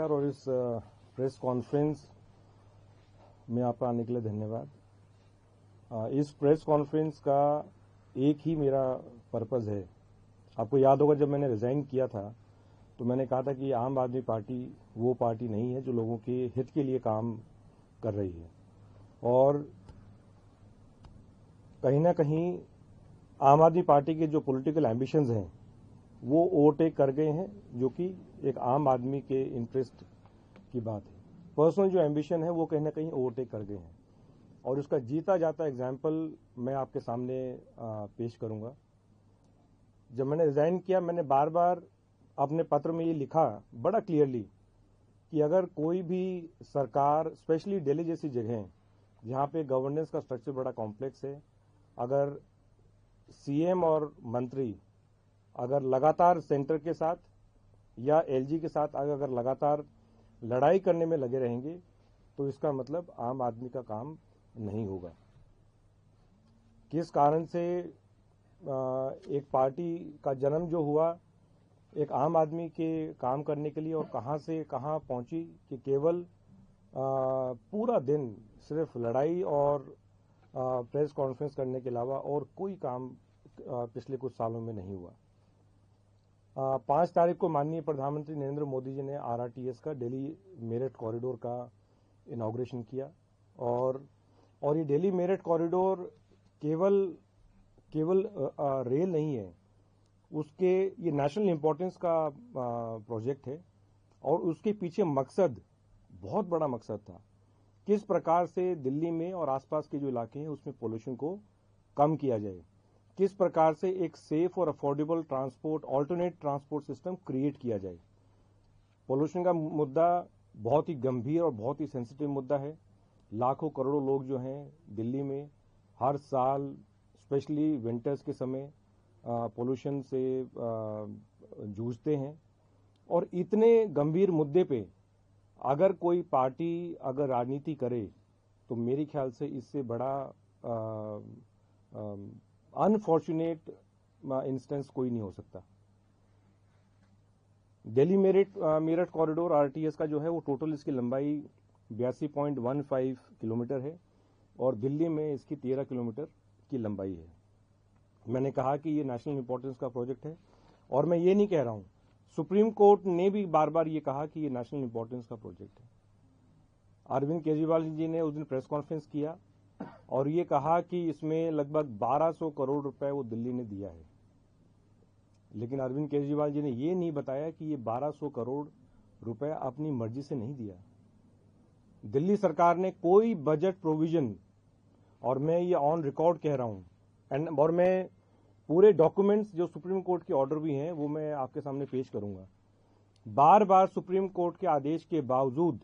नमस्कार और इस प्रेस कॉन्फ्रेंस में आपका आने के लिए धन्यवाद। इस प्रेस कॉन्फ्रेंस का एक ही मेरा पर्पज़ है। आपको याद होगा जब मैंने रिज़ाइन किया था तो मैंने कहा था कि आम आदमी पार्टी वो पार्टी नहीं है जो लोगों के हित के लिए काम कर रही है, और कहीं ना कहीं आम आदमी पार्टी के जो पॉलिटिकल एम्बिशंस हैं वो ओवरटेक कर गए हैं, जो कि एक आम आदमी के इंटरेस्ट की बात है। पर्सनल जो एम्बिशन है वो कहीं ना कहीं ओवरटेक कर गए हैं, और उसका जीता जाता एग्जाम्पल मैं आपके सामने पेश करूंगा। जब मैंने रिजाइन किया, मैंने बार बार अपने पत्र में ये लिखा बड़ा क्लियरली कि अगर कोई भी सरकार, स्पेशली दिल्ली जैसी जगह जहाँ पे गवर्नेंस का स्ट्रक्चर बड़ा कॉम्प्लेक्स है, अगर सीएम और मंत्री अगर लगातार सेंटर के साथ या एलजी के साथ अगर लगातार लड़ाई करने में लगे रहेंगे तो इसका मतलब आम आदमी का काम नहीं होगा। किस कारण से एक पार्टी का जन्म जो हुआ एक आम आदमी के काम करने के लिए, और कहां से कहां पहुंची कि केवल पूरा दिन सिर्फ लड़ाई और प्रेस कॉन्फ्रेंस करने के अलावा और कोई काम पिछले कुछ सालों में नहीं हुआ। 5 तारीख को माननीय प्रधानमंत्री नरेंद्र मोदी जी ने आरआरटीएस का दिल्ली मेरठ कॉरिडोर का इनॉग्रेशन किया, और ये दिल्ली मेरठ कॉरिडोर केवल रेल नहीं है, उसके ये नेशनल इंपॉर्टेंस का प्रोजेक्ट है, और उसके पीछे मकसद बहुत बड़ा मकसद था। किस प्रकार से दिल्ली में और आसपास के जो इलाके हैं उसमें पोल्यूशन को कम किया जाए, किस प्रकार से एक सेफ और affordable transport, alternate transport system create किया जाए। पोल्यूशन का मुद्दा बहुत ही गंभीर और बहुत ही सेंसिटिव मुद्दा है। लाखों करोड़ों लोग जो हैं दिल्ली में हर साल, स्पेशली विंटर्स के समय, पोल्यूशन से जूझते हैं, और इतने गंभीर मुद्दे पे अगर कोई पार्टी अगर राजनीति करे तो मेरे ख्याल से इससे बड़ा अनफॉर्चुनेट इंस्टेंस कोई नहीं हो सकता। दिल्ली मेरठ कॉरिडोर आरटीएस का जो है वो टोटल इसकी लंबाई 82.15 किलोमीटर है, और दिल्ली में इसकी 13 किलोमीटर की लंबाई है। मैंने कहा कि ये नेशनल इंपॉर्टेंस का प्रोजेक्ट है, और मैं ये नहीं कह रहा हूं, सुप्रीम कोर्ट ने भी बार बार ये कहा कि ये नेशनल इंपॉर्टेंस का प्रोजेक्ट है। अरविंद केजरीवाल जी ने उस दिन प्रेस कॉन्फ्रेंस किया और ये कहा कि इसमें लगभग 1200 करोड़ रुपए वो दिल्ली ने दिया है, लेकिन अरविंद केजरीवाल जी ने ये नहीं बताया कि ये 1200 करोड़ रुपए अपनी मर्जी से नहीं दिया। दिल्ली सरकार ने कोई बजट प्रोविजन, और मैं ये ऑन रिकॉर्ड कह रहा हूं, और मैं पूरे डॉक्यूमेंट्स जो सुप्रीम कोर्ट के ऑर्डर भी हैं वो मैं आपके सामने पेश करूंगा। बार बार सुप्रीम कोर्ट के आदेश के बावजूद,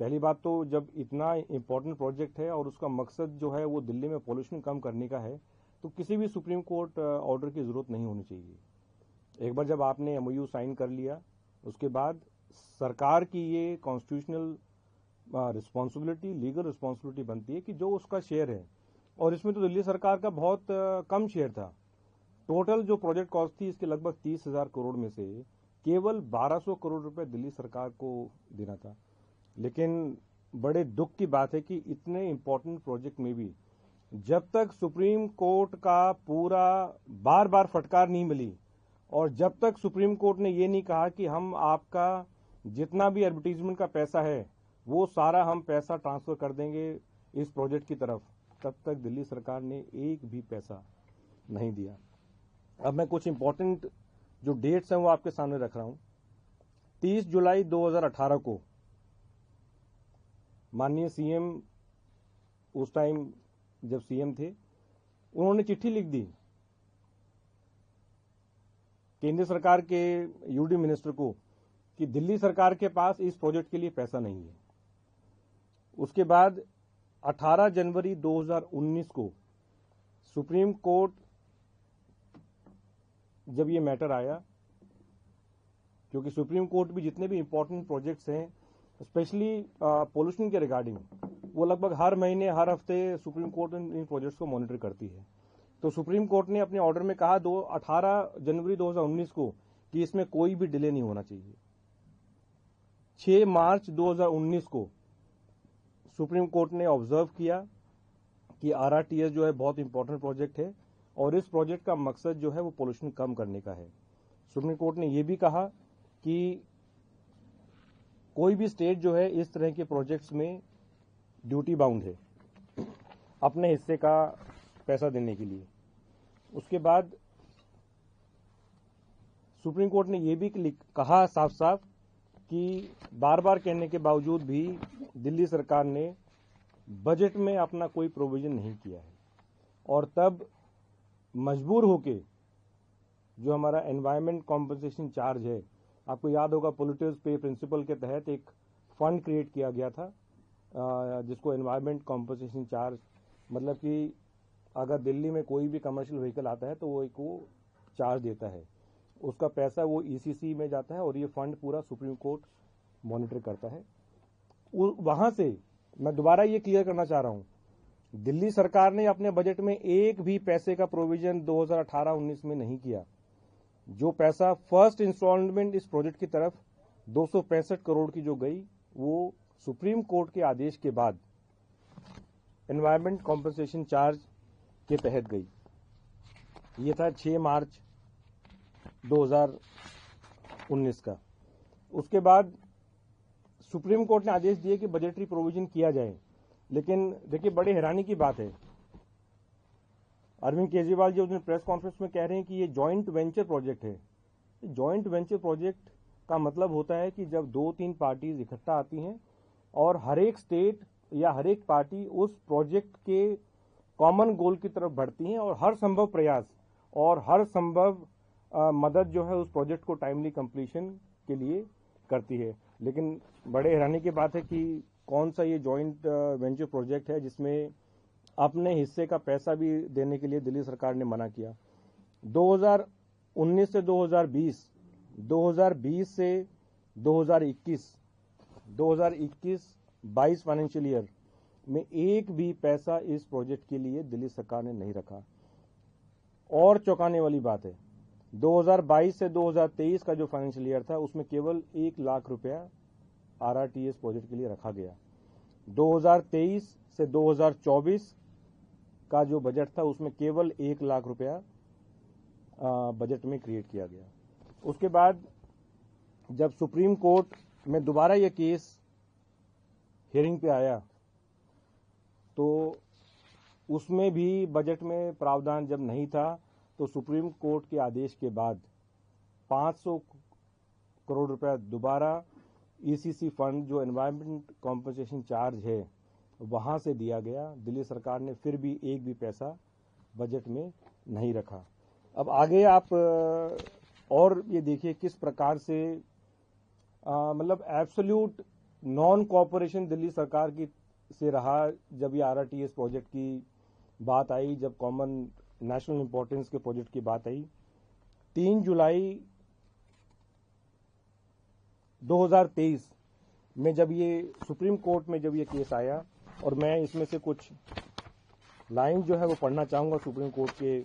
पहली बात तो जब इतना इंपॉर्टेंट प्रोजेक्ट है और उसका मकसद जो है वो दिल्ली में पोल्यूशन कम करने का है, तो किसी भी सुप्रीम कोर्ट ऑर्डर की जरूरत नहीं होनी चाहिए। एक बार जब आपने एमओयू साइन कर लिया, उसके बाद सरकार की ये कॉन्स्टिट्यूशनल रिस्पॉन्सिबिलिटी, लीगल रिस्पॉन्सिबिलिटी बनती है कि जो उसका शेयर है, और इसमें तो दिल्ली सरकार का बहुत कम शेयर था। टोटल जो प्रोजेक्ट कॉस्ट थी इसके लगभग 30,000 करोड़ में से केवल 1200 करोड़ रुपए दिल्ली सरकार को देना था। लेकिन बड़े दुख की बात है कि इतने इंपॉर्टेंट प्रोजेक्ट में भी जब तक सुप्रीम कोर्ट का पूरा बार बार फटकार नहीं मिली, और जब तक सुप्रीम कोर्ट ने ये नहीं कहा कि हम आपका जितना भी एडवर्टीजमेंट का पैसा है वो सारा हम पैसा ट्रांसफर कर देंगे इस प्रोजेक्ट की तरफ, तब तक दिल्ली सरकार ने एक भी पैसा नहीं दिया। अब मैं कुछ इंपॉर्टेंट जो डेट्स हैं वो आपके सामने रख रहा हूं। 30 जुलाई 2018 को माननीय सीएम, उस टाइम जब सीएम थे, उन्होंने चिट्ठी लिख दी केंद्र सरकार के यूडी मिनिस्टर को कि दिल्ली सरकार के पास इस प्रोजेक्ट के लिए पैसा नहीं है। उसके बाद 18 जनवरी 2019 को सुप्रीम कोर्ट जब ये मैटर आया, क्योंकि सुप्रीम कोर्ट भी जितने भी इंपॉर्टेंट प्रोजेक्ट्स हैं स्पेशली पोल्यूशन के रिगार्डिंग, वो लगभग हर महीने हर हफ्ते सुप्रीम कोर्ट इन प्रोजेक्ट्स को मॉनिटर करती है। तो सुप्रीम कोर्ट ने अपने ऑर्डर में कहा 18 जनवरी 2019 को कि इसमें कोई भी डिले नहीं होना चाहिए। 6 मार्च 2019 को सुप्रीम कोर्ट ने ऑब्जर्व किया कि आरआरटीएस जो है बहुत इंपॉर्टेंट प्रोजेक्ट है और इस प्रोजेक्ट का मकसद जो है वो पोल्यूशन कम करने का है। सुप्रीम कोर्ट ने ये भी कहा कि कोई भी स्टेट जो है इस तरह के प्रोजेक्ट्स में ड्यूटी बाउंड है अपने हिस्से का पैसा देने के लिए। उसके बाद सुप्रीम कोर्ट ने यह भी कहा साफ साफ कि बार बार कहने के बावजूद भी दिल्ली सरकार ने बजट में अपना कोई प्रोविजन नहीं किया है और तब मजबूर होके जो हमारा एनवायरमेंट कॉम्पनसेशन चार्ज है, आपको याद होगा पोल्यूटर्स पे प्रिंसिपल के तहत एक फंड क्रिएट किया गया था जिसको एनवायरमेंट कॉम्पनसेशन चार्ज, मतलब कि अगर दिल्ली में कोई भी कमर्शियल व्हीकल आता है तो वो एक वो चार्ज देता है, उसका पैसा वो ईसीसी में जाता है और ये फंड पूरा सुप्रीम कोर्ट मॉनिटर करता है। वहां से मैं दोबारा ये क्लियर करना चाह रहा हूं, दिल्ली सरकार ने अपने बजट में एक भी पैसे का प्रोविजन 2018-19 में नहीं किया। जो पैसा फर्स्ट इंस्टॉलमेंट इस प्रोजेक्ट की तरफ 265 करोड़ की जो गई वो सुप्रीम कोर्ट के आदेश के बाद एनवायरमेंट कॉम्पनसेशन चार्ज के तहत गई। ये था 6 मार्च 2019 का। उसके बाद सुप्रीम कोर्ट ने आदेश दिए कि बजटरी प्रोविजन किया जाए, लेकिन देखिए बड़े हैरानी की बात है, अरविंद केजरीवाल जी उस दिन प्रेस कॉन्फ्रेंस में कह रहे हैं कि ये जॉइंट वेंचर प्रोजेक्ट है। जॉइंट वेंचर प्रोजेक्ट का मतलब होता है कि जब 2-3 पार्टीज इकट्ठा आती हैं और हर एक स्टेट या हर एक पार्टी उस प्रोजेक्ट के कॉमन गोल की तरफ बढ़ती हैं और हर संभव प्रयास और हर संभव मदद जो है उस प्रोजेक्ट को टाइमली कंप्लीशन के लिए करती है। लेकिन बड़े हैरानी की बात है कि कौन सा ये जॉइंट वेंचर प्रोजेक्ट है जिसमें अपने हिस्से का पैसा भी देने के लिए दिल्ली सरकार ने मना किया। 2019 से 2020, 2020 से 2021-22 फाइनेंशियल ईयर में एक भी पैसा इस प्रोजेक्ट के लिए दिल्ली सरकार ने नहीं रखा। और चौंकाने वाली बात है, 2022 से 2023 का जो फाइनेंशियल ईयर था उसमें केवल 1 लाख रुपया आरआरटीएस प्रोजेक्ट के लिए रखा गया। 2023 से 2024 का जो बजट था उसमें केवल 1 लाख रुपया बजट में क्रिएट किया गया। उसके बाद जब सुप्रीम कोर्ट में दोबारा यह केस हियरिंग पे आया तो उसमें भी बजट में प्रावधान जब नहीं था तो सुप्रीम कोर्ट के आदेश के बाद 500 करोड़ रुपया दोबारा ईसीसी फंड जो एनवायरमेंट कॉम्पनसेशन चार्ज है वहां से दिया गया। दिल्ली सरकार ने फिर भी एक भी पैसा बजट में नहीं रखा। अब आगे आप और ये देखिए किस प्रकार से मतलब एब्सोल्यूट नॉन कोऑपरेशन दिल्ली सरकार की से रहा जब ये आरआरटीएस प्रोजेक्ट की बात आई, जब कॉमन नेशनल इंपॉर्टेंस के प्रोजेक्ट की बात आई। 3 जुलाई 2023 में जब ये सुप्रीम कोर्ट में जब ये केस आया, और मैं इसमें से कुछ लाइन जो है वो पढ़ना चाहूंगा सुप्रीम कोर्ट के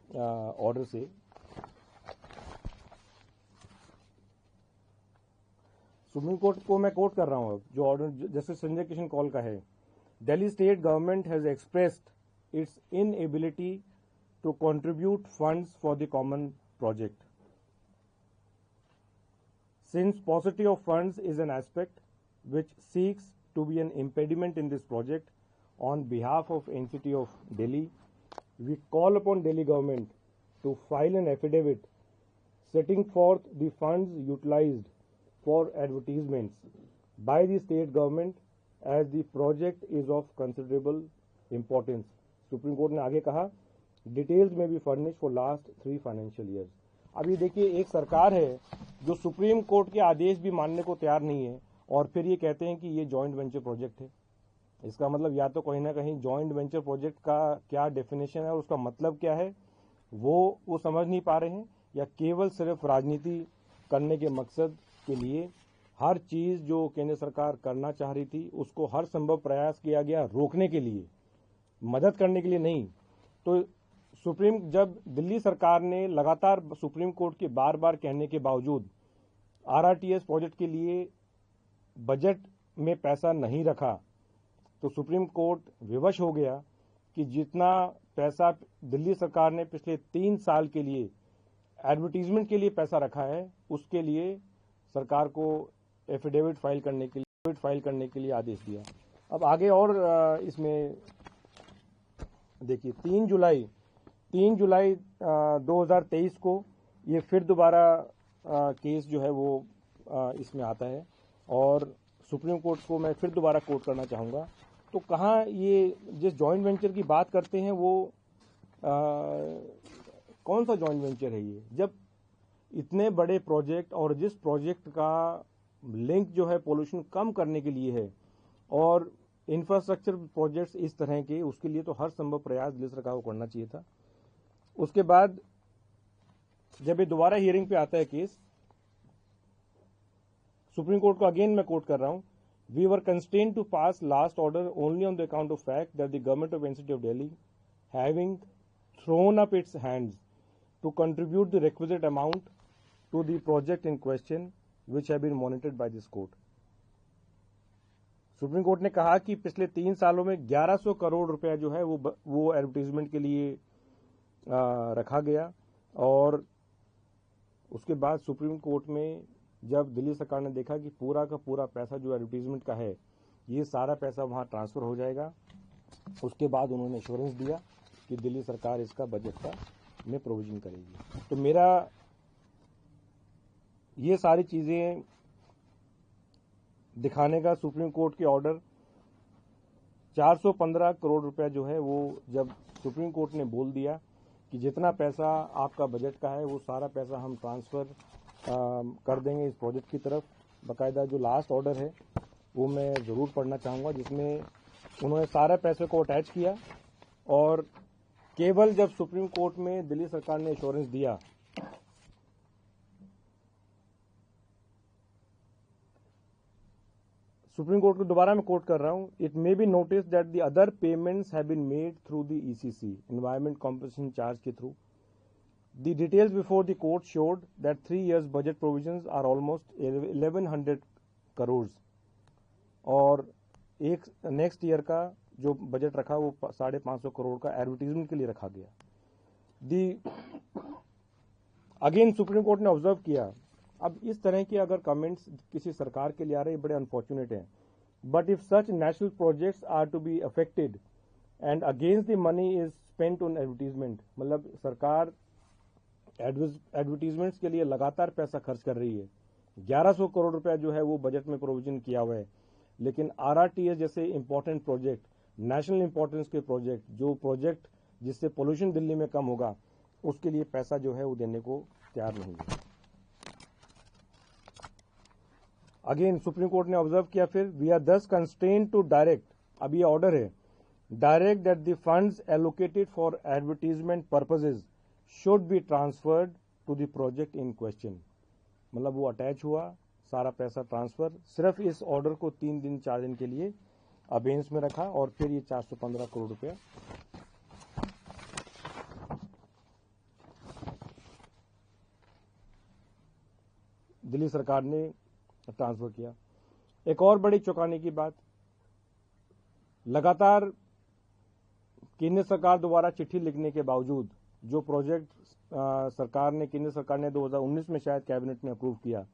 ऑर्डर से। सुप्रीम कोर्ट को मैं कोट कर रहा हूं, जो ऑर्डर जस्टिस संजय किशन कौल का है। Delhi state government has expressed its inability to contribute funds for the common project since paucity of funds is an aspect which seeks to be an impediment in this project. On behalf of entity of Delhi, we call upon Delhi government to file an affidavit setting forth the funds utilized for advertisements by the state government as the project is of considerable importance. Supreme Court ने आगे कहा, details may be furnished for last 3 financial years. अभी देखिए एक सरकार है जो supreme Court के आदेश भी मानने को तैयार नहीं है और फिर ये कहते हैं कि ये जॉइंट वेंचर प्रोजेक्ट है। इसका मतलब या तो कहीं ना कहीं जॉइंट वेंचर प्रोजेक्ट का क्या डेफिनेशन है और उसका मतलब क्या है वो समझ नहीं पा रहे हैं, या केवल सिर्फ राजनीति करने के मकसद के लिए हर चीज जो केंद्र सरकार करना चाह रही थी उसको हर संभव प्रयास किया गया रोकने के लिए, मदद करने के लिए नहीं। तो जब दिल्ली सरकार ने लगातार सुप्रीम कोर्ट के बार बार कहने के बावजूद आरआरटीएस प्रोजेक्ट के लिए बजट में पैसा नहीं रखा तो सुप्रीम कोर्ट विवश हो गया कि जितना पैसा दिल्ली सरकार ने पिछले 3 साल के लिए एडवर्टीजमेंट के लिए पैसा रखा है उसके लिए सरकार को एफिडेविट फाइल करने के लिए आदेश दिया। अब आगे और इसमें देखिए 3 जुलाई 2023 को ये फिर दोबारा केस जो है वो इसमें आता है और सुप्रीम कोर्ट को मैं फिर दोबारा कोट करना चाहूँगा। तो कहाँ ये जिस जॉइंट वेंचर की बात करते हैं वो कौन सा जॉइंट वेंचर है ये, जब इतने बड़े प्रोजेक्ट और जिस प्रोजेक्ट का लिंक जो है पोल्यूशन कम करने के लिए है और इंफ्रास्ट्रक्चर प्रोजेक्ट्स इस तरह के, उसके लिए तो हर संभव प्रयास दिल्ली सरकार को करना चाहिए था। उसके बाद जब ये दोबारा हियरिंग पे आता है केस, सुप्रीम कोर्ट को अगेन मैं कोट कर रहा हूं, we were constrained to pass last order only on the account of fact that the government of NCT of Delhi having thrown up its hands to contribute the requisite amount to the project in question which have been monitored by this court। Supreme court ने कहा कि पिछले 3 सालों में 1100 करोड़ रुपया जो है वो एडवर्टीजमेंट के लिए रखा गया और उसके बाद सुप्रीम कोर्ट में जब दिल्ली सरकार ने देखा कि पूरा का पूरा पैसा जो एडवर्टीजमेंट का है ये सारा पैसा वहां ट्रांसफर हो जाएगा, उसके बाद उन्होंने एश्योरेंस दिया कि दिल्ली सरकार इसका बजट का में प्रोविजन करेगी। तो मेरा ये सारी चीजें दिखाने का सुप्रीम कोर्ट के ऑर्डर 415 करोड़ रुपया जो है वो जब सुप्रीम कोर्ट ने बोल दिया कि जितना पैसा आपका बजट का है वो सारा पैसा हम ट्रांसफर कर देंगे इस प्रोजेक्ट की तरफ। बाकायदा जो लास्ट ऑर्डर है वो मैं जरूर पढ़ना चाहूंगा जिसमें उन्होंने सारे पैसे को अटैच किया और केवल जब सुप्रीम कोर्ट में दिल्ली सरकार ने एश्योरेंस दिया सुप्रीम कोर्ट को दोबारा मैं कोट कर रहा हूं, it may be notice that the other payments have been made through the ECC environment compensation charge के through. The details before the court showed that 3 years budget provisions are almost 1100 crore और एक next year का जो budget रखा वो 550 करोड़ का advertisement के लिए रखा गया। अगेन सुप्रीम कोर्ट ने ऑब्जर्व किया, अब इस तरह के अगर कमेंट्स किसी सरकार के लिए आ रहे हैं बड़े अनफॉर्चुनेट हैं, but if such national projects are to be affected and against the money is spent on advertisement, मतलब सरकार एडवर्टीजमेंट्स के लिए लगातार पैसा खर्च कर रही है, 1100 करोड़ रुपया जो है वो बजट में प्रोविजन किया हुआ है, लेकिन आरआरटीएस जैसे इंपॉर्टेंट प्रोजेक्ट, नेशनल इंपॉर्टेंस के प्रोजेक्ट, जो प्रोजेक्ट जिससे पोल्यूशन दिल्ली में कम होगा उसके लिए पैसा जो है वो देने को तैयार नहीं है। अगेन सुप्रीम कोर्ट ने ऑब्जर्व किया फिर, वी आर दस कंस्ट्रेन्ड टू डायरेक्ट, अब ये ऑर्डर है, direct that the funds allocated for advertisement purposes should be transferred to the project in question. मतलब वो अटैच हुआ सारा पैसा ट्रांसफर, सिर्फ इस ऑर्डर को 3 दिन 4 दिन के लिए अबेंस में रखा और फिर ये 415 करोड़ रुपया दिल्ली सरकार ने ट्रांसफर किया। एक और बड़ी चौंकाने की बात, लगातार केंद्र सरकार द्वारा चिट्ठी लिखने के बावजूद जो प्रोजेक्ट केंद्र सरकार ने 2019 में शायद कैबिनेट ने अप्रूव किया,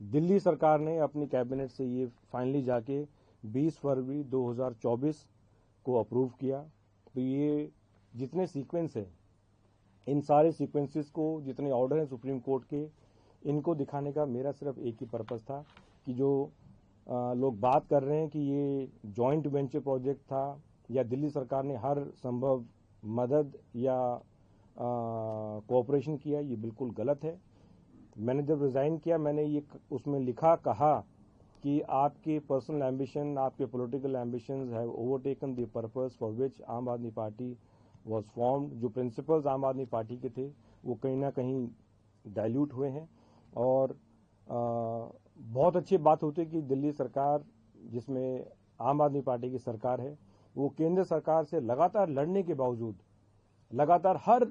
दिल्ली सरकार ने अपनी कैबिनेट से ये फाइनली जाके 20 फरवरी 2024 को अप्रूव किया। तो ये जितने सीक्वेंस है, इन सारे सीक्वेंसेस को, जितने ऑर्डर हैं सुप्रीम कोर्ट के, इनको दिखाने का मेरा सिर्फ एक ही पर्पस था कि जो लोग बात कर रहे हैं कि ये जॉइंट वेंचर प्रोजेक्ट था या दिल्ली सरकार ने हर संभव मदद या कोऑपरेशन किया, ये बिल्कुल गलत है। मैंने जब रिजाइन किया मैंने ये उसमें कहा कि आपके पर्सनल एम्बिशन, आपके political ambitions have overtaken the purpose for which आम आदमी पार्टी वाज फॉर्म्ड। जो प्रिंसिपल्स आम आदमी पार्टी के थे वो कहीं ना कहीं डाइल्यूट हुए हैं और बहुत अच्छी बात होती है कि दिल्ली सरकार, जिसमें आम आदमी पार्टी की सरकार है, वो केंद्र सरकार से लगातार लड़ने के बावजूद लगातार हर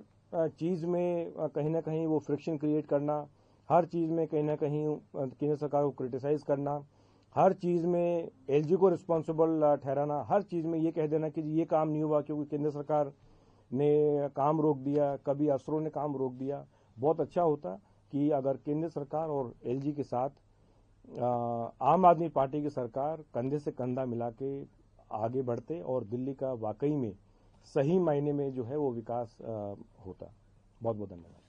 चीज़ में कहीं ना कहीं वो फ्रिक्शन क्रिएट करना, हर चीज़ में कहीं ना कहीं केंद्र सरकार को क्रिटिसाइज करना, हर चीज में एलजी को रिस्पॉन्सिबल ठहराना, हर चीज में ये कह देना कि ये काम नहीं हुआ क्योंकि केंद्र सरकार ने काम रोक दिया, कभी अफसरों ने काम रोक दिया। बहुत अच्छा होता कि अगर केंद्र सरकार और एलजी के साथ आम आदमी पार्टी की सरकार कंधे से कंधा मिला के आगे बढ़ते और दिल्ली का वाकई में सही मायने में जो है वो विकास होता। बहुत बहुत धन्यवाद।